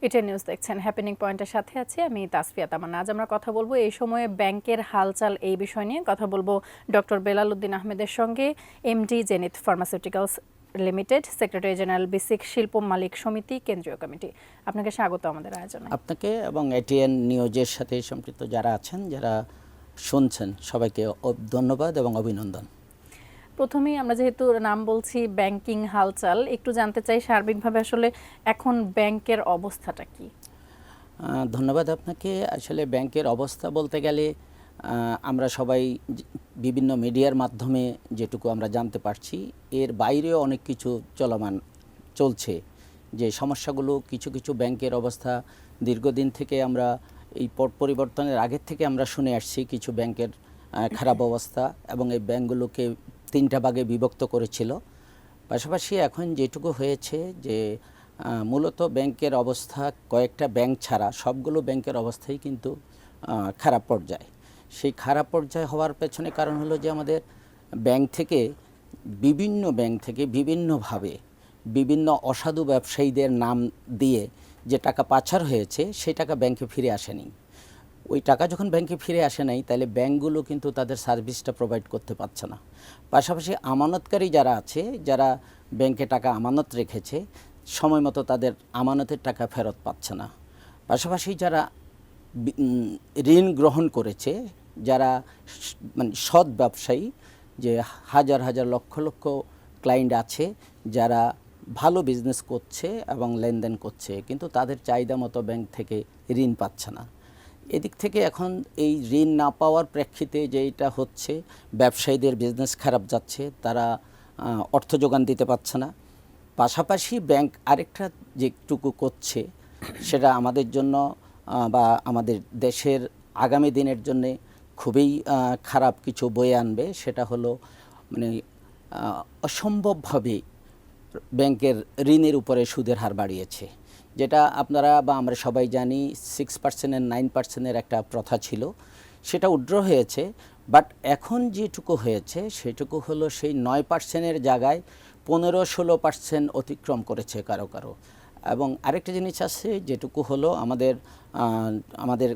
এটা নিউজ দেখছেন, হ্যাপেনিং পয়েন্টের সাথে আছি আমি তাসফিয়া তামান্না। আজ আমরা কথা বলবো এই সময়ে ব্যাংকের হালচাল এই বিষয় নিয়ে কথা বলবো ডক্টর বেলাল উদ্দিন আহমেদের সঙ্গে, MD zenith pharmaceuticals limited, secretary general basic শিল্প মালিক সমিতি কেন্দ্রীয় কমিটি। আপনাকে স্বাগত আমাদের আয়োজনে। আপনাকে এবং এটিএন নিউজের সাথে সম্পৃক্ত যারা আছেন, যারা শুনছেন, সবাইকে ধন্যবাদ এবং অভিনন্দন। প্রথমেই আমরা যেহেতু নাম বলছি ব্যাংকিং হালচাল, একটু জানতে চাই সার্বিকভাবে আসলে এখন ব্যাংকের অবস্থাটা কি? ধন্যবাদ আপনাকে। আসলে ব্যাংকের অবস্থা বলতে গেলে আমরা সবাই বিভিন্ন মিডিয়ার মাধ্যমে যেটুকু আমরা জানতে পারছি, এর বাইরেও অনেক কিছু চলছে। যে সমস্যাগুলো, কিছু কিছু ব্যাংকের অবস্থা দীর্ঘদিন থেকে আমরা এই পট পরিবর্তনের আগের থেকে আমরা শুনে আসছি, কিছু ব্যাংকের খারাপ অবস্থা এবং এই ব্যাংকগুলোকে 3টা ভাগে বিভক্ত করেছিল। পাশাপাশি এখন যেটুকু হয়েছে যে মূলত ব্যাংকের অবস্থা কয়েকটা ব্যাংক ছাড়া সবগুলো ব্যাংকের অবস্থাই কিন্তু খারাপ পর্যায়ে। সেই খারাপ পর্যায়ে হওয়ার পেছনে কারণ হলো যে আমাদের ব্যাংক থেকে বিভিন্নভাবে বিভিন্ন অসাধু ব্যবসায়ীদের নাম দিয়ে যে টাকা পাচার হয়েছে, সেই টাকা ব্যাংকে ফিরে আসেনি। ওই টাকা যখন ব্যাংকে ফিরে আসে নাই, তাহলে ব্যাংকগুলো কিন্তু তাদের সার্ভিসটা প্রোভাইড করতে পারছে না। পাশাপাশি আমানতকারী যারা আছে, যারা ব্যাংকে টাকা আমানত রেখেছে, সময় মতো তাদের আমানতের টাকা ফেরত পাচ্ছে না। পাশাপাশি যারা ঋণ গ্রহণ করেছে, যারা মানে সৎ ব্যবসায়ী, যে হাজার হাজার লক্ষ লক্ষ ক্লায়েন্ট আছে যারা ভালো বিজনেস করছে এবং লেনদেন করছে, কিন্তু তাদের চাহিদা মতো ব্যাংক থেকে ঋণ পাচ্ছে না। এদিক থেকে এখন এই ঋণ না পাওয়ার প্রেক্ষিতে যেটা হচ্ছে, ব্যবসায়ীদের বিজনেস খারাপ যাচ্ছে, তারা অর্থ যোগান দিতে পারছে না। পাশাপাশি ব্যাংক আরেকটা যেটুকু করছে, সেটা আমাদের জন্য বা আমাদের দেশের আগামী দিনের জন্যে খুবই খারাপ কিছু বয়ে আনবে। সেটা হলো মানে অসম্ভবভাবে ব্যাংকের ঋণের উপরে সুদের হার বাড়িয়েছে। যেটা আপনারা বা আমরা সবাই জানি, 6% 9% একটা প্রথা ছিল, সেটা উইথড্র হয়েছে। বাট এখন যেটুকু হয়েছে সেটুকু হলো সেই 9%-এর জায়গায় 15-16% অতিক্রম করেছে কারো কারো। এবং আরেকটা জিনিস আছে, যেটুকু হলো আমাদের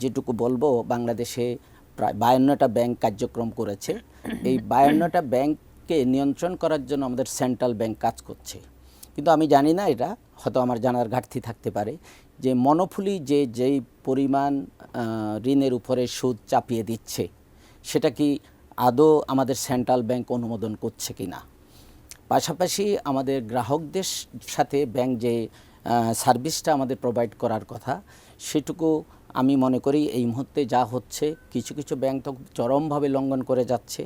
যেটুকু বলবো, বাংলাদেশে প্রায় 52টা ব্যাংক কার্যক্রম করেছে। এই 52টা ব্যাংককে নিয়ন্ত্রণ করার জন্য আমাদের সেন্ট্রাল ব্যাংক কাজ করছে। কিন্তু আমি জানি না, এটা হয়তো আমার জানার ঘাটতি থাকতে পারে, যে মনোফুলি যেই পরিমাণ ঋণের উপরে সুদ চাপিয়ে দিচ্ছে, সেটা কি আদৌ আমাদের সেন্ট্রাল ব্যাংক অনুমোদন করছে কি না। পাশাপাশি আমাদের গ্রাহকদের সাথে ব্যাংক যে সার্ভিসটা আমাদের প্রোভাইড করার কথা, সেটুকু আমি মনে করি এই মুহূর্তে যা হচ্ছে, কিছু কিছু ব্যাংক তো চরমভাবে লঙ্ঘন করে যাচ্ছে।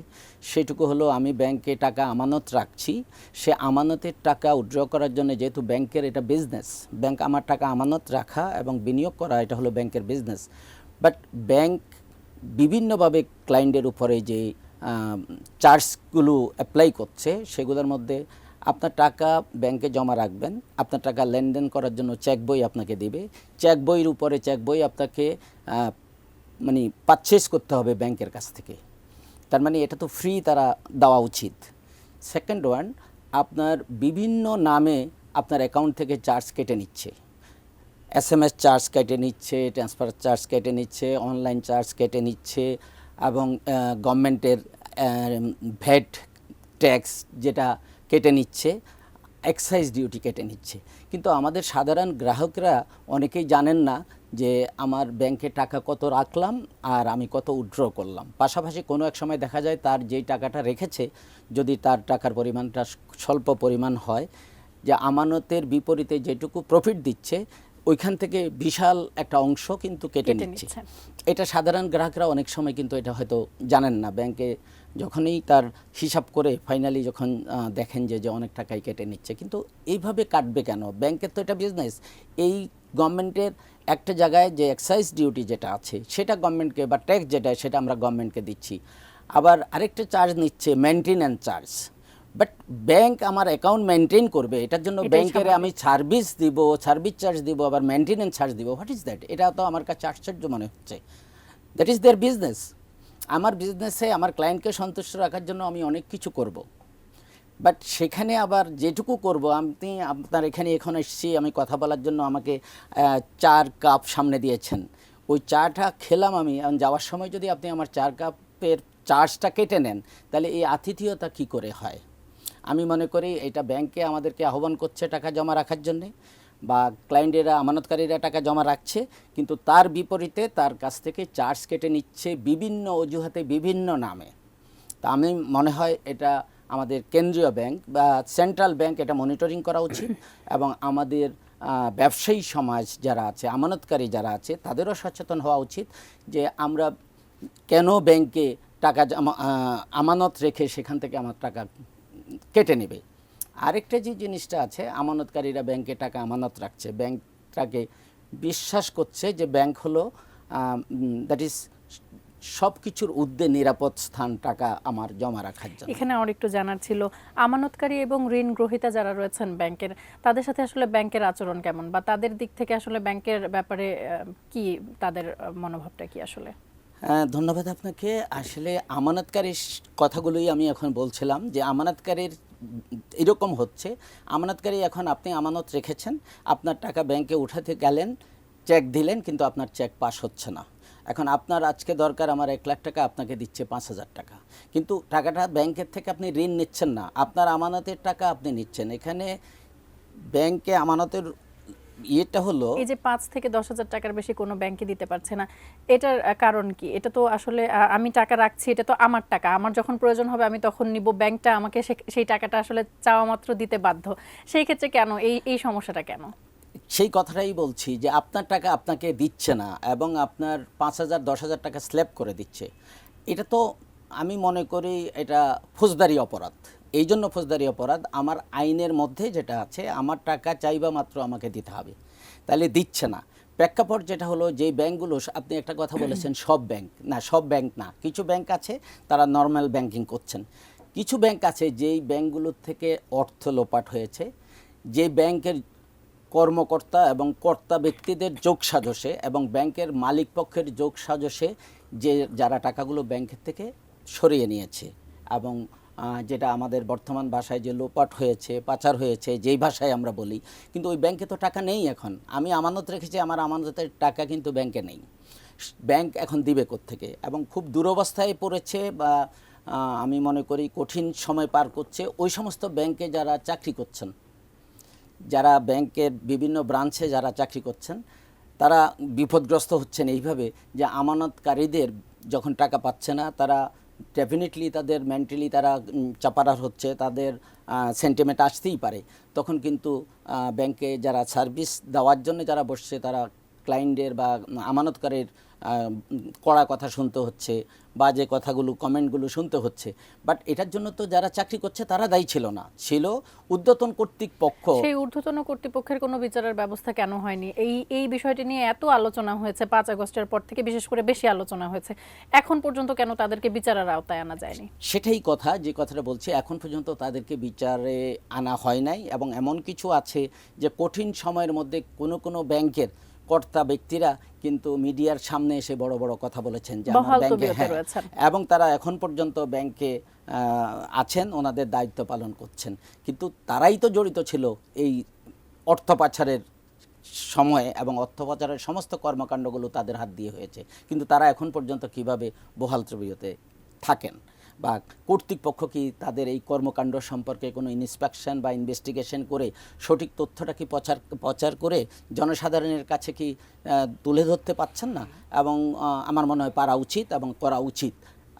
সেটুকু হলো, আমি ব্যাংকে টাকা আমানত রাখছি, সে আমানতের টাকা উইথড্র করার জন্য, যেহেতু ব্যাংকের এটা বিজনেস, ব্যাংক আমার টাকা আমানত রাখা এবং বিনিয়োগ করা, এটা হলো ব্যাংকের বিজনেস। বাট ব্যাংক বিভিন্নভাবে ক্লায়েন্টের উপরে যে চার্জগুলো অ্যাপ্লাই করছে, সেগুলোর মধ্যে আপনার টাকা ব্যাংকে জমা রাখবেন, আপনার টাকা লেনদেন করার জন্য চেক বই আপনাকে দেবে, চেক বইয়ের উপরে চেক বই আপনাকে মানে পারচেজ করতে হবে ব্যাংকের কাছ থেকে। তার মানে এটা তো ফ্রি তারা দেওয়া উচিত। সেকেন্ড ওয়ান, আপনার বিভিন্ন নামে আপনার অ্যাকাউন্ট থেকে চার্জ কেটে নিচ্ছে, SMS চার্জ কেটে নিচ্ছে, ট্রান্সফার চার্জ কেটে নিচ্ছে, অনলাইন চার্জ কেটে নিচ্ছে, এবং গভর্নমেন্টের ভ্যাট ট্যাক্স যেটা কেটে নিচ্ছে, এক্সাইজ ডিউটি কেটে নিচ্ছে। কিন্তু আমাদের সাধারণ গ্রাহকরা অনেকেই জানেন না যে আমার ব্যাংকে টাকা কত রাখলাম আর আমি কত উইথড্র করলাম। পাশাপাশি কোনো এক সময় দেখা যায়, তার যেই টাকাটা রেখেছে, যদি তার টাকার পরিমাণটা স্বল্প পরিমাণ হয়, যে আমানতের বিপরীতে যেটুকু প্রফিট দিচ্ছে, ওইখান থেকে বিশাল একটা অংশ কিন্তু কেটে নিচ্ছে। এটা সাধারণ গ্রাহকরা অনেক সময় কিন্তু এটা হয়তো জানেন না। ব্যাংকে যখনই তার হিসাব করে ফাইনালি যখন দেখেন যে অনেক টাকাই কেটে নিচ্ছে, কিন্তু এইভাবে কাটবে কেন? ব্যাংকের তো এটা বিজনেস। এই গভর্নমেন্টের একটা জায়গায় যে এক্সাইজ ডিউটি যেটা আছে, সেটা গভর্নমেন্টকে, বা ট্যাক্স যেটা, সেটা আমরা গভর্নমেন্টকে দিচ্ছি। আবার আরেকটা চার্জ নিচ্ছে, মেনটেন্যান্স চার্জ। বাট ব্যাংক আমার অ্যাকাউন্ট মেনটেন করবে, এটার জন্য ব্যাংকের আমি সার্ভিস দিব, সার্ভিস চার্জ দিব, আবার মেনটেন্যান্স চার্জ দিব। What is that? এটা তো আমার কাছে আশ্চর্য মনে হচ্ছে। That is there business. আমার বিজনেসে আমার ক্লায়েন্টকে সন্তুষ্ট রাখার জন্য আমি অনেক কিছু করব। বাট সেখানে আবার যেটুকু করব, আমি আপনার এখানে এখন এসেছি আমি কথা বলার জন্য, আমাকে 4 কাপ সামনে দিয়েছেন, ওই চাটা খেলাম আমি, যাওয়ার সময় যদি আপনি আমার 4 কাপের চার্জটা কেটে নেন তাহলে এই আতিথেয়তা কি করে হয়? আমি মনে করি এটা ব্যাংকে আমাদেরকে আহ্বান করছে টাকা জমা রাখার জন্যে, বা ক্লায়েন্টেরা আমানতকারীরা টাকা জমা রাখছে, কিন্তু তার বিপরীতে তার কাছ থেকে চার্জ কেটে নিচ্ছে বিভিন্ন অজুহাতে বিভিন্ন নামে। তা আমি মনে হয় এটা আমাদের কেন্দ্রীয় ব্যাংক বা সেন্ট্রাল ব্যাংক এটা মনিটরিং করা উচিত, এবং আমাদের ব্যবসায়ী সমাজ যারা আছে, আমানতকারী যারা আছে, তাদেরও সচেতন হওয়া উচিত যে আমরা কেন ব্যাংকে টাকা আমানত রেখে সেখান থেকে আমার টাকা কেটে নেবে। আরেকটা যে জিনিসটা আছে, আমানতকারীরা ব্যাংকে টাকা আমানত রাখছে, ব্যাংকটাকে বিশ্বাস করছে যে ব্যাংক হলো দ্যাট ইজ সব কিছুর ঊর্ধ্বে নিরাপদ স্থান টাকা আমার জমা রাখার জন্য। এখানে আমার একটু জানার ছিল, আমানতকারী এবং ঋণ গ্রহীতা যারা রয়েছেন ব্যাংকের, তাদের সাথে আসলে ব্যাংকের আচরণ কেমন, বা তাদের দিক থেকে আসলে ব্যাংকের ব্যাপারে কি তাদের মনোভাবটা কি আসলে? ধন্যবাদ আপনাকে। আসলে আমানতকারীর কথাগুলোই আমি এখন বলছিলাম যে আমানতকারীর এরকম হচ্ছে, আমানতকারী এখন আপনি আমানত রেখেছেন, আপনার টাকা ব্যাংকে উঠাতে গেলেন, চেক দিলেন, কিন্তু আপনার চেক পাস হচ্ছে না। এখন আপনার আজকে দরকার আমার 1 লাখ টাকা, আপনাকে দিচ্ছে 5,000 টাকা, কিন্তু টাকাটা ব্যাংকের থেকে আপনি ঋণ নিচ্ছেন না, আপনার আমানতের টাকা আপনি নিচ্ছেন। এখানে ব্যাংকে আমানতের ইয়েটা হলো, এই যে 5 থেকে 10,000 টাকার বেশি কোনো ব্যাংকে দিতে পারছে না, এটার কারণ কি? এটা তো আসলে আমি টাকা রাখছি, এটা তো আমার টাকা, আমার যখন প্রয়োজন হবে আমি তখন নিব, ব্যাংকটা আমাকে সেই টাকাটা আসলে চাওয়া মাত্র দিতে বাধ্য। সেই ক্ষেত্রে কেন এই সমস্যাটা কেন? সেই কথাটাই বলছি যে আপনার টাকা আপনাকে দিচ্ছে না এবং আপনার 5,000 10,000 টাকা স্ল্যাব করে দিচ্ছে। এটা তো আমি মনে করি এটা ফৌজদারি অপরাধ। এই জন্য ফৌজদারি অপরাধ, আমার আইনের মধ্যে যেটা আছে, আমার টাকা চাইবা মাত্র আমাকে দিতে হবে, তাহলে দিচ্ছে না। প্রেক্ষাপট যেটা হলো, যে ব্যাংকগুলো, আপনি একটা কথা বলেছেন সব ব্যাংক না, সব ব্যাংক না, কিছু ব্যাংক আছে তারা নর্মাল ব্যাংকিং করছেন, কিছু ব্যাংক আছে যেই ব্যাংকগুলোর থেকে অর্থ লোপাট হয়েছে, যে ব্যাংকের কর্মকর্তা এবং কর্তা ব্যক্তিদের যোগসাজশে এবং ব্যাংকের মালিক পক্ষের যোগসাজশে যারা টাকাগুলো ব্যাংকের থেকে সরিয়ে নিয়েছে, এবং যেটা আমাদের বর্তমান ভাষায় যে লোপাট হয়েছে, পাচার হয়েছে, যেই ভাষায় আমরা বলি, কিন্তু ওই ব্যাংকে তো টাকা নেই। এখন আমি আমানত রেখেছি, আমার আমানতের টাকা কিন্তু ব্যাংকে নেই, ব্যাংক এখন দিবে কোত্থেকে? এবং খুব দুরবস্থায় পড়েছে, বা আমি মনে করি কঠিন সময় পার করছে ওই সমস্ত ব্যাংকে যারা চাকরি করছেন, যারা ব্যাংকের বিভিন্ন ব্রাঞ্চে যারা চাকরি করছেন, তারা বিপদগ্রস্ত হচ্ছেন এইভাবে যে আমানতকারীদের যখন টাকা পাচ্ছে না, তারা ডেফিনেটলি তাদের মেন্টালি তারা চাপারার হচ্ছে, তাদের সেন্টিমেন্ট আসতেই পারে। তখন কিন্তু ব্যাংকে যারা সার্ভিস দেওয়ার জন্য যারা বসছে, তারা ক্লায়েন্টের বা আমানতকারীর কড়া কথা শুনতে হচ্ছে, বা যে কথাগুলো কমেন্টগুলো শুনতে হচ্ছে। বাট এটার জন্য তো যারা চাকরি করছে তারা দায়ী ছিল না, ছিল ঊর্ধ্বতন কর্তৃপক্ষ। সেই ঊর্ধ্বতন কর্তৃপক্ষের কোনো বিচারের ব্যবস্থা কেন হয়নি? এই বিষয়টি নিয়ে এত আলোচনা হয়েছে, 5 আগস্টের পর থেকে বিশেষ করে বেশি আলোচনা হয়েছে, এখন পর্যন্ত কেন তাদেরকে বিচারের আওতায় আনা যায়নি? সেটাই কথা, যে কথাটা বলছি, এখন পর্যন্ত তাদেরকে বিচারে আনা হয় নাই। এবং এমন কিছু আছে যে কঠিন সময়ের মধ্যে কোনো ব্যাংকের কর্তা ব্যক্তিরা কিন্তু মিডিয়ার সামনে এসে বড় বড় কথা বলেছেন যে আমার ব্যাংকে, এবং তারা এখন পর্যন্ত ব্যাংকে আছেন, ওনাদের দায়িত্ব পালন করছেন, কিন্তু তারাই তো জড়িত ছিল এই অর্থ পাচারের সময়ে, এবং অর্থ পাচারের সমস্ত কর্মকাণ্ডগুলো তাদের হাত দিয়ে হয়েছে, কিন্তু তারা এখন পর্যন্ত কিভাবে বহাল তবিয়তে থাকেন, বা কর্তৃপক্ষ কি তাদের এই কর্মকাণ্ড সম্পর্কে কোনো ইন্সপেকশন বা ইনভেস্টিগেশন করে সঠিক তথ্যটা কি প্রচার করে জনসাধারণের কাছে কি তুলে ধরতে পারছেন না? এবং আমার মনে হয় পারা উচিত এবং করা উচিত।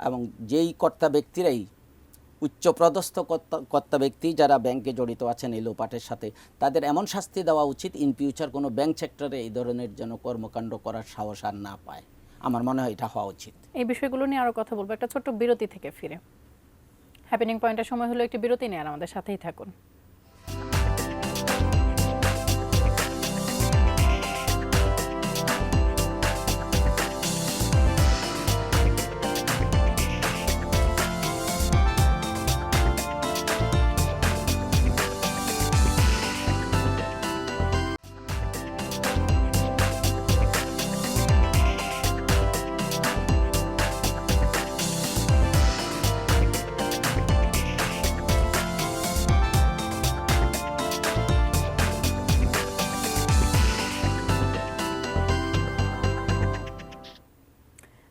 এবং যেই কর্তা ব্যক্তিরাই উচ্চপদস্থ কর্তা ব্যক্তি যারা ব্যাংকে জড়িত আছেন এই লোপাটের সাথে, তাদের এমন শাস্তি দেওয়া উচিত ইন ফিউচার কোনো ব্যাংক সেক্টরে এই ধরনের যেন কর্মকাণ্ড করার সাহস আর না পায়। আমার মনে হয় এটা হওয়া উচিত। এই বিষয়গুলো নিয়ে আরও কথা বলবো একটা ছোট্ট বিরতি থেকে ফিরে। হ্যাপেনিং পয়েন্টের সময় হলো একটি বিরতি নিয়ে, আর আমাদের সাথেই থাকুন।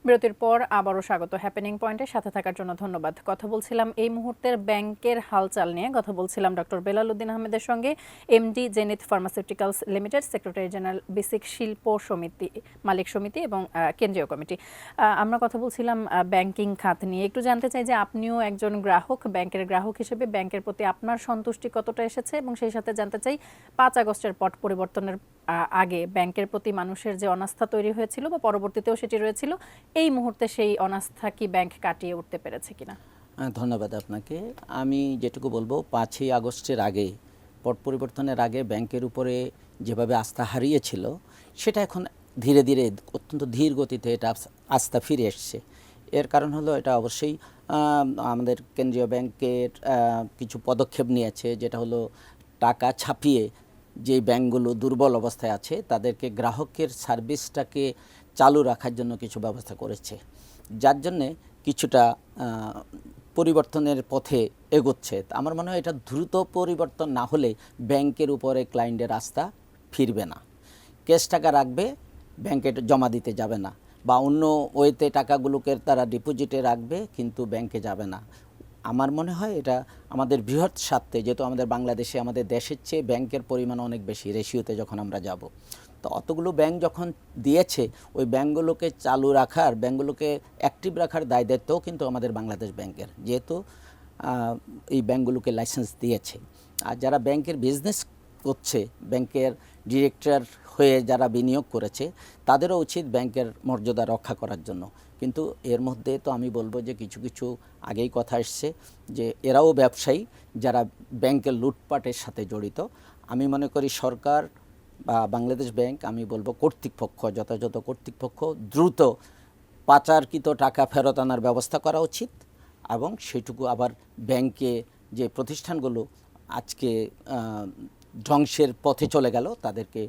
বিরতির পর আবারও স্বাগত হ্যাপেনিং পয়েন্টের সাথে থাকার জন্য ধন্যবাদ। কথা বলছিলাম এই মুহূর্তের ব্যাংকের হালচাল নিয়ে, কথা বলছিলাম ডক্টর বেলাল উদ্দিন আহমেদের সঙ্গে, MD zenith pharmaceuticals limited, secretary general basic শিল্প সমিতি, মালিক সমিতি এবং কেন্দ্রীয় কমিটি। আমরা কথা বলছিলাম ব্যাংকিং খাত নিয়ে। একটু জানতে চাই যে আপনিও একজন গ্রাহক, ব্যাংকের গ্রাহক হিসেবে ব্যাংকের প্রতি আপনার সন্তুষ্টি কতটা এসেছে, এবং সেই সাথে জানতে চাই 5 আগস্টের পট পরিবর্তনের আগে ব্যাংকের প্রতি মানুষের যে অনাস্থা তৈরি হয়েছিল বা পরবর্তীতেও সেটি রয়েছিল, এই মুহূর্তে সেই অনাস্থা কি ব্যাংক কাটিয়ে উঠতে পেরেছে কিনা? ধন্যবাদ আপনাকে। আমি যেটুকু বলবো, 5ই আগস্টের আগে, পট পরিবর্তনের আগে ব্যাংকের উপরে যেভাবে আস্থা হারিয়েছিল, সেটা এখন ধীরে ধীরে অত্যন্ত ধীর গতিতে এটা আস্থা ফিরে এসছে। এর কারণ হলো, এটা অবশ্যই আমাদের কেন্দ্রীয় ব্যাংকের কিছু পদক্ষেপ নিয়েছে, যেটা হলো টাকা ছাপিয়ে যে ব্যাংকগুলো দুর্বল অবস্থায় আছে তাদেরকে গ্রাহকের সার্ভিসটাকে চালু রাখার জন্য কিছু ব্যবস্থা করেছে, যার জন্যে কিছুটা পরিবর্তনের পথে এগোচ্ছে। আমার মনে হয় এটা দ্রুত পরিবর্তন না হলে ব্যাংকের উপরে ক্লায়েন্টের আস্থা ফিরবে না। ক্যাশ টাকা রাখবে, ব্যাংকে জমা দিতে যাবে না, বা অন্য ওয়েতে টাকাগুলোকে তারা ডিপোজিটে রাখবে কিন্তু ব্যাংকে যাবে না। আমার মনে হয় এটা আমাদের বৃহৎ স্বার্থে, যেহেতু আমাদের বাংলাদেশে আমাদের দেশের চেয়ে ব্যাংকের পরিমাণ অনেক বেশি, রেশিওতে যখন আমরা যাব, তো অতগুলো ব্যাংক যখন দিয়েছে, ওই ব্যাংকগুলোকে চালু রাখার, ব্যাংকগুলোকে অ্যাক্টিভ রাখার দায় দায়িত্বও কিন্তু আমাদের বাংলাদেশ ব্যাংকের, যেহেতু এই ব্যাংকগুলোকে লাইসেন্স দিয়েছে। আর যারা ব্যাংকের বিজনেস করছে, ব্যাংকের ডিরেক্টর হয়ে যারা বিনিয়োগ করেছে, তাদেরও উচিত ব্যাংকের মর্যাদা রক্ষা করার জন্য। কিন্তু এর মধ্যে তো আমি বলবো যে কিছু কিছু আগেই কথা এসছে যে এরাও ব্যবসায়ী যারা ব্যাংকের লুটপাটের সাথে জড়িত। আমি মনে করি সরকার বা বাংলাদেশ ব্যাংক, আমি বলবো কর্তৃপক্ষ, যথাযথ কর্তৃপক্ষ দ্রুত পাচারকৃত টাকা ফেরত আনার ব্যবস্থা করা উচিত, এবং সেটুকু আবার ব্যাংকে যে প্রতিষ্ঠানগুলো আজকে ধ্বংসের পথে চলে গেল, তাদেরকে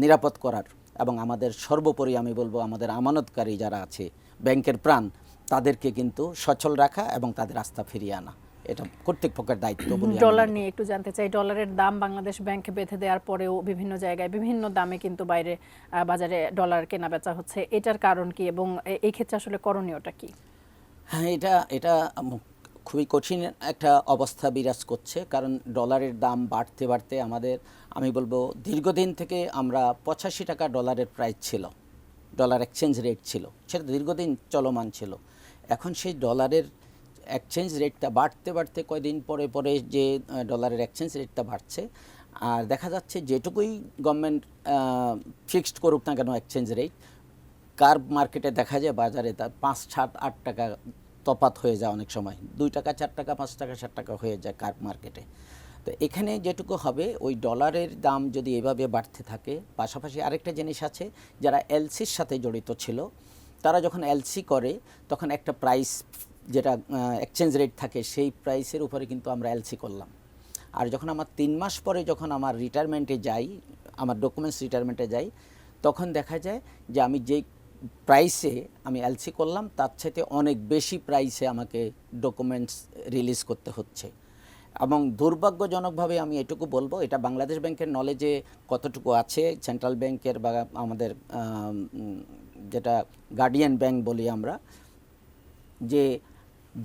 নিরাপদ করার, এবং আমাদের সর্বোপরি আমি বলবো আমাদের আমানতকারী যারা আছে, ব্যাংকের প্রাণ, তাদেরকে কিন্তু সচল রাখা এবং তাদের আস্থা ফিরিয়ে আনা, এটা কর্তৃপক্ষের দায়িত্ব বলে। ডলার নিয়ে একটু জানতে চাই। ডলারের দাম বাংলাদেশ ব্যাংক বেঁধে দেওয়ার পরেও বিভিন্ন জায়গায় বিভিন্ন দামে কিন্তু বাইরে বাজারে ডলার কেনা বেচা হচ্ছে, এটার কারণ কি, এবং এই ক্ষেত্রে আসলে করণীয়টা কি? হ্যাঁ, এটা খুবই কঠিন একটা অবস্থা বিরাজ করছে, কারণ ডলারের দাম বাড়তে বাড়তে আমাদের, আমি বলবো দীর্ঘদিন থেকে আমরা 85 টাকা ডলারের প্রাইস ছিল, ডলার এক্সচেঞ্জ রেট ছিল, সেটা দীর্ঘদিন চলমান ছিল। এখন সেই ডলারের এক্সচেঞ্জ রেটটা বাড়তে বাড়তে কয়দিন পরে পরে যে ডলারের এক্সচেঞ্জ রেটটা বাড়ছে, আর দেখা যাচ্ছে যেটুকুই গভর্নমেন্ট ফিক্সড করুক না কেন এক্সচেঞ্জ রেট, কার্ভ মার্কেটে দেখা যায় বাজারে তার 5, 7, 8 টাকা তফাৎ হয়ে যায়, অনেক সময় 2 টাকা 4 টাকা 5 টাকা 7 টাকা হয়ে যায় কার্ভ মার্কেটে। তো এখানে যেটুকু হবে, ওই ডলারের দাম যদি এভাবে বাড়তে থাকে, পাশাপাশি আরেকটা জিনিস আছে, যারা এলসির সাথে জড়িত ছিল, তারা যখন এলসি করে তখন একটা প্রাইস, যেটা এক্সচেঞ্জ রেট থাকে, সেই প্রাইসের উপরে কিন্তু আমরা এলসি করলাম। আর যখন আমার 3 মাস পরে যখন আমার রিটায়ারমেন্টে যাই, আমার ডকুমেন্টস রিটায়ারমেন্টে যাই, তখন দেখা যায় যে আমি যেই প্রাইসে আমি এলসি করলাম তার চাইতে অনেক বেশি প্রাইসে আমাকে ডকুমেন্টস রিলিজ করতে হচ্ছে। এবং দুর্ভাগ্যজনকভাবে আমি এটুকু বলবো, এটা বাংলাদেশ ব্যাংকের নলেজে কতটুকু আছে, সেন্ট্রাল ব্যাংকের বা আমাদের যেটা গার্ডিয়ান ব্যাংক বলি আমরা, যে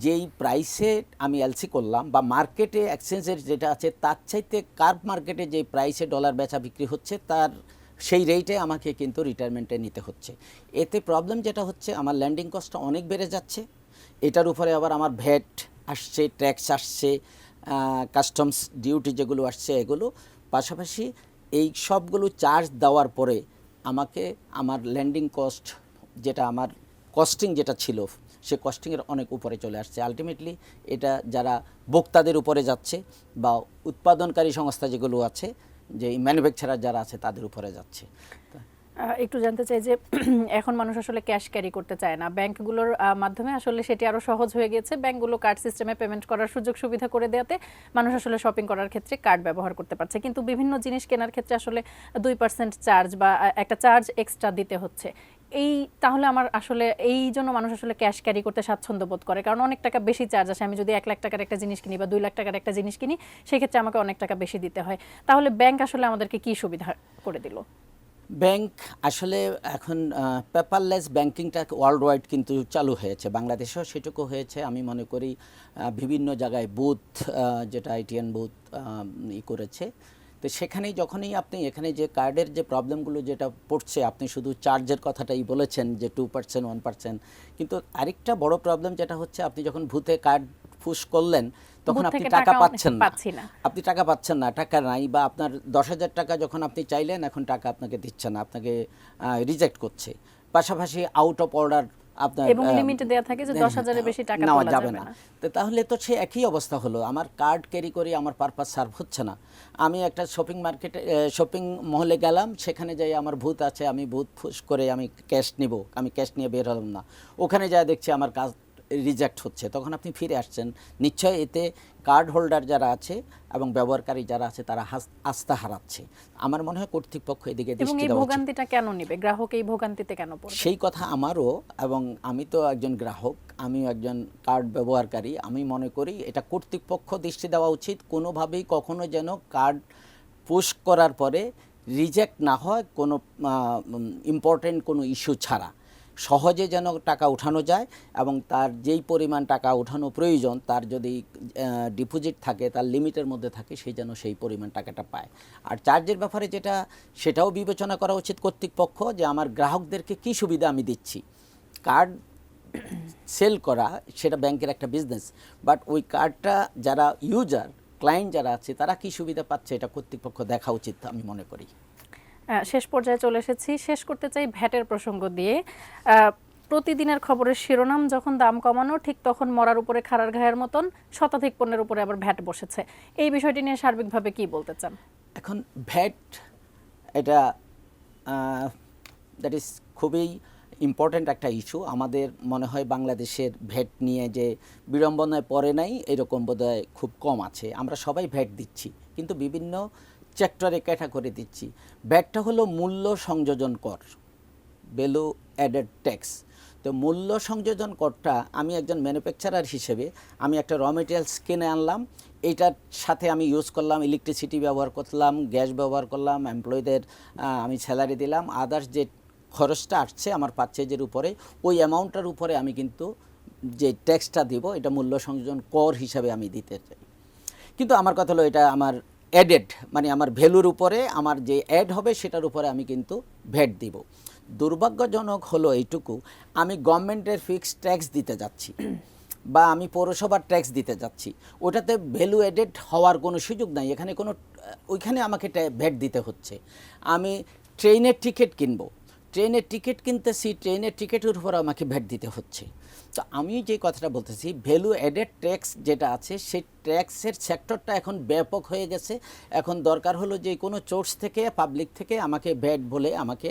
যেই প্রাইসে আমি এলসি করলাম বা মার্কেটে এক্সচেঞ্জের যেটা আছে, তার চাইতে কার্ভ মার্কেটে যে প্রাইসে ডলার বেচা বিক্রি হচ্ছে, তার সেই রেটে আমাকে কিন্তু রিটায়ারমেন্টে নিতে হচ্ছে। এতে প্রবলেম যেটা হচ্ছে, আমার ল্যান্ডিং কস্টটা অনেক বেড়ে যাচ্ছে, এটার উপরে আবার আমার ভ্যাট আসছে, ট্যাক্স আসছে, কাস্টমস ডিউটি যেগুলো আসছে এগুলো, পাশাপাশি এই সবগুলো চার্জ দেওয়ার পরে আমাকে আমার ল্যান্ডিং কস্ট, যেটা আমার কস্টিং যেটা ছিল, সে কস্টিংয়ের অনেক উপরে চলে আসছে। আলটিমেটলি এটা যারা ভোক্তাদের উপরে যাচ্ছে, বা উৎপাদনকারী সংস্থা যেগুলো আছে, যে ম্যানুফ্যাকচারার যারা আছে, তাদের উপরে যাচ্ছে। একটু জানতে চাই যে এখন মানুষ আসলে ক্যাশ ক্যারি করতে চায় না, ব্যাংকগুলোর মাধ্যমে আসলে সেটি আরও সহজ হয়ে গেছে। ব্যাংকগুলো কার্ড সিস্টেমে পেমেন্ট করার সুযোগ সুবিধা করে দেওয়াতে মানুষ আসলে শপিং করার ক্ষেত্রে কার্ড ব্যবহার করতে পারছে, কিন্তু বিভিন্ন জিনিস কেনার ক্ষেত্রে আসলে 2% চার্জ বা একটা চার্জ এক্সট্রা দিতে হচ্ছে। তাহলে আমার আসলে এই জন্য মানুষ আসলে ক্যাশ ক্যারি করতে স্বাচ্ছন্দ্য বোধ করে, কারণ অনেক টাকা বেশি চার্জ আসে। আমি যদি 1 লাখ টাকার একটা জিনিস কিনি বা 2 লাখ টাকার একটা জিনিস কিনি, সেক্ষেত্রে আমাকে অনেক টাকা বেশি দিতে হয়। তাহলে ব্যাংক আসলে আমাদেরকে কি সুবিধা করে দিল? ব্যাংক আসলে এখন পেপারলেস ব্যাংকিংটা ওয়ার্ল্ড ওয়াইড কিন্তু চালু হয়েছে, বাংলাদেশেও সেটুকু হয়েছে। আমি মনে করি বিভিন্ন জায়গায় বুথ, যেটা আইটিএন বুথ করেছে, তো সেখানেই যখনই আপনি এখানে যে কার্ডের যে প্রবলেমগুলো যেটা পড়ছে, আপনি শুধু চার্জের কথাটাই বলেছেন যে 2% 1%, কিন্তু আরেকটা বড় প্রবলেম যেটা হচ্ছে, আপনি যখন ভূতে কার্ড পুশ করলেন তখন বুথ আপনি থেকে টাকা টাকা পাচ্ছেন না, পাচ্ছি না। আপনি টাকা পাচ্ছেন না, টাকা নাই, বা আপনার 10,000 টাকা যখন আপনি চাইলেন এখন টাকা আপনাকে দিচ্ছে না, আপনাকে রিজেক্ট করছে। পাশাপাশি আউট অফ অর্ডার আপনার এবং লিমিট দেয়া থাকে যে 10,000-এর বেশি টাকা নেওয়া তোলা যাবে না। তো তাহলে তো সে একই অবস্থা হলো, আমার কার্ড ক্যারি করি, আমার পারপাস সার্ভ হচ্ছে না। আমি একটা শপিং মার্কেটে শপিং মহলে গেলাম, সেখানে যাই আমার ভূত আছে, আমি ভূত ফুস করে আমি ক্যাশ নিব, আমি ক্যাশ নিয়ে বের হলাম না, ওখানে যাই দেখছি আমার কাজ রিজেক্ট হচ্ছে, তখন আপনি ফিরে আসছেন। নিশ্চয় এতে কার্ড হোল্ডার যারা আছে এবং ব্যবহারকারী যারা আছে তারা আস্থা হারাচ্ছে। আমার মনে হয় কর্তৃপক্ষ এদিকে এবং দৃষ্টি এই দেওয়া উচিত। ভোগান্তিটা কেন নেবে গ্রাহক, এই ভোগান্তিতে কেন পড়বে? সেই কথা আমারও, এবং আমি তো একজন গ্রাহক, আমিও একজন কার্ড ব্যবহারকারী। আমি মনে করি এটা কর্তৃপক্ষ দৃষ্টি দেওয়া উচিত, কোনোভাবেই কখনো যেন কার্ড পুশ করার পরে রিজেক্ট না হয়, কোনো ইম্পর্টেন্ট কোনো ইস্যু ছাড়া সহজে যেন টাকা উঠানো যায়, এবং তার যেই পরিমাণ টাকা উঠানো প্রয়োজন, তার যদি ডিপোজিট থাকে, তার লিমিটের মধ্যে থাকে, সে যেন সেই পরিমাণ টাকাটা পায়। আর চার্জের ব্যাপারে যেটা, সেটাও বিবেচনা করা উচিত কর্তৃপক্ষ, যে আমার গ্রাহকদেরকে কী সুবিধা আমি দিচ্ছি। কার্ড সেল করা সেটা ব্যাংকের একটা বিজনেস, বাট ওই কার্ডটা যারা ইউজার, ক্লায়েন্ট যারা আছে, তারা কী সুবিধা পাচ্ছে, এটা কর্তৃপক্ষ দেখা উচিত আমি মনে করি। শেষ পর্যায়ে চলে এসেছি, শেষ করতে চাই ভ্যাটের প্রসঙ্গ দিয়ে। প্রতিদিনের খবরের শিরোনাম যখন দাম কমানো, ঠিক তখন মরার উপরে খাড়ার ঘায়ের মতন শতাধিক পণ্যের উপরে আবার ভ্যাট বসেছে। এই বিষয়টি নিয়ে সার্বিকভাবে কি বলতে চান? এখন ভ্যাট, এটা দ্যাট ইজ খুবই ইম্পর্ট্যান্ট একটা ইস্যু। আমাদের মনে হয় বাংলাদেশের ভ্যাট নিয়ে যে বিড়ম্বনায় পড়ে নাই এরকম বোধহয় খুব কম আছে। আমরা সবাই ভ্যাট দিচ্ছি, কিন্তু বিভিন্ন সেক্টরে ক্যাটাগরি দিচ্ছি। ভ্যাটটা হলো মূল্য সংযোজন কর, ভ্যালু অ্যাডেড ট্যাক্স। তো মূল্য সংযোজন করটা, আমি একজন ম্যানুফ্যাকচারার হিসেবে আমি একটা র মেটেরিয়ালস কিনে আনলাম, এইটার সাথে আমি ইউজ করলাম, ইলেকট্রিসিটি ব্যবহার করলাম, গ্যাস ব্যবহার করলাম, এমপ্লয়ীদের আমি স্যালারি দিলাম, আদার্স যে খরচটা আসছে আমার পারচেজের উপরে, ওই অ্যামাউন্টটার উপরে আমি কিন্তু যে ট্যাক্সটা দিব, এটা মূল্য সংযোজন কর হিসাবে আমি দিতে চাই। কিন্তু আমার কথা হলো, এটা আমার অ্যাডেড, মানে আমার ভ্যালুর উপরে আমার যে অ্যাড হবে সেটার উপরে আমি কিন্তু ভ্যাট দিব। দুর্ভাগ্যজনক হলো এইটুকু, আমি গভর্নমেন্টের ফিক্সড ট্যাক্স দিতে যাচ্ছি বা আমি পৌরসভার ট্যাক্স দিতে যাচ্ছি, ওটাতে ভ্যালু অ্যাডেড হওয়ার কোনো সুযোগ নাই, এখানে কোনো, ওইখানে আমাকে ভ্যাট দিতে হচ্ছে। আমি ট্রেনের টিকিট কিনবো, ট্রেনের টিকিট কিনতেছি, ট্রেনের টিকিটের উপর আমাকে ভ্যাট দিতে হচ্ছে। তো আমি যে কথাটা বলতেছি, ভ্যালু অ্যাডেড ট্যাক্স যেটা আছে, সেই ট্যাক্সের সেক্টরটা এখন ব্যাপক হয়ে গেছে। এখন দরকার হলো যে কোনো সোর্স থেকে, পাবলিক থেকে আমাকে ভ্যাট বলে আমাকে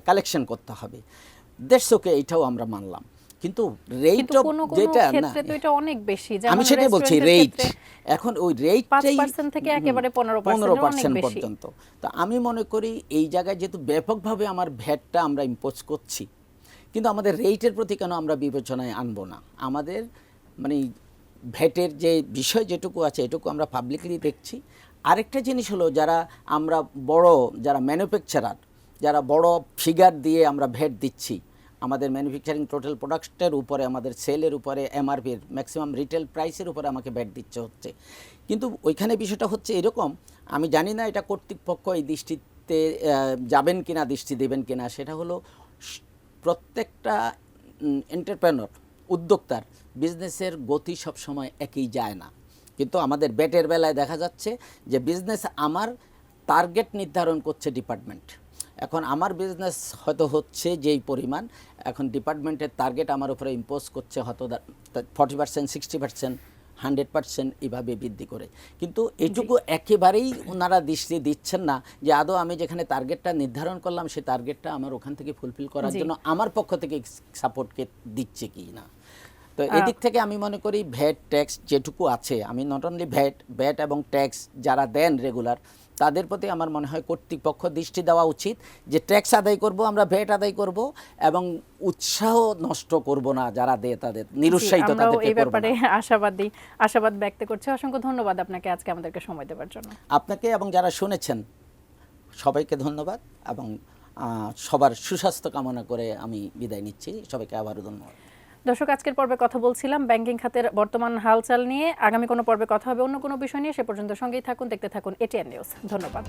কালেকশন করতে হবে। দ্যাটস ওকে, এটাও আমরা মানলাম, কিন্তু রেট অফ যেটা না, ক্ষেত্রে তো এটা অনেক বেশি। আমি সেটাই বলছি, রেট এখন ওই রেটটাই 5% থেকে একেবারে 15% পর্যন্ত। তো আমি মনে করি এই জায়গায় যেহেতু ব্যাপকভাবে আমার ভ্যাটটা আমরা ইম্পোজ করছি, কিন্তু আমাদের রেটের প্রতি কেন আমরা বিবেচনায় আনবো না? আমাদের মানে ভ্যাটের যে বিষয় যেটুকু আছে, এটুকু আমরা পাবলিকলি দেখছি। আরেকটা জিনিস হলো, যারা আমরা বড়, যারা ম্যানুফ্যাকচারার, যারা বড় ফিগার দিয়ে আমরা ভ্যাট দিচ্ছি, আমাদের ম্যানুফ্যাকচারিং টোটাল প্রোডাক্টের উপরে, আমাদের সেলের উপরে, এমআরপির ম্যাক্সিমাম রিটেল প্রাইসের উপরে আমাকে ভ্যাট দিচ্ছে হচ্ছে। কিন্তু ওইখানে বিষয়টা হচ্ছে এরকম, আমি জানি না এটা কর্তৃপক্ষ এই দৃষ্টিতে যাবেন কিনা, দৃষ্টি দেবেন কিনা। সেটা হলো, প্রত্যেকটা এন্টারপ্রেনর, উদ্যোক্তার বিজনেসের গতি সবসময় একই যায় না। কিন্তু আমাদের ব্যাটের বেলায় দেখা যাচ্ছে যে বিজনেস আমার টার্গেট নির্ধারণ করছে ডিপার্টমেন্ট। এখন আমার বিজনেস হয়তো হচ্ছে যেই পরিমাণ, এখন ডিপার্টমেন্টের টার্গেট আমার উপরে ইম্পোজ করছে হয়তো 40%, 60%, 100% এইভাবে বৃদ্ধি করে। কিন্তু এইটুকু একেবারেই ওনারা দৃষ্টি দিচ্ছেন না যে আদৌ আমি যেখানে টার্গেটটা নির্ধারণ করলাম, সেই টার্গেটটা আমার ওখান থেকে ফুলফিল করার জন্য আমার পক্ষ থেকে সাপোর্টকে দিচ্ছে কি না। তো এদিক থেকে আমি মনে করি ভ্যাট ট্যাক্স যেটুকু আছে, আমি নট অনলি ভ্যাট এবং ট্যাক্স যারা দেন রেগুলার, তাদের প্রতি আমার মনে হয় কর্তৃপক্ষ দৃষ্টি দেওয়া উচিত, যে ট্যাক্স আদায় করব, আমরা ভ্যাট আদায় করব, এবং উৎসাহ নষ্ট করব না, যারা দেয় তাদের নিরুৎসাহিত তাদেরকে করব না। এই ব্যাপারে আশাবাদ ব্যক্ত করছি। অসংখ্য ধন্যবাদ আপনাকে আজকে আমাদেরকে সময় দেওয়ার জন্য। আপনাকে এবং যারা শুনেছেন সবাইকে ধন্যবাদ, এবং সবার সুস্বাস্থ্য কামনা করে আমি বিদায় নিচ্ছি। সবাইকে আবারও ধন্যবাদ। দর্শক, আজকের পর্বে কথা বলছিলাম ব্যাংকিং খাতের বর্তমান হালচাল নিয়ে। আগামী কোনো পর্বে কথা হবে অন্য কোনো বিষয় নিয়ে। সে পর্যন্ত সঙ্গেই থাকুন, দেখতে থাকুন এটিএন নিউজ। ধন্যবাদ।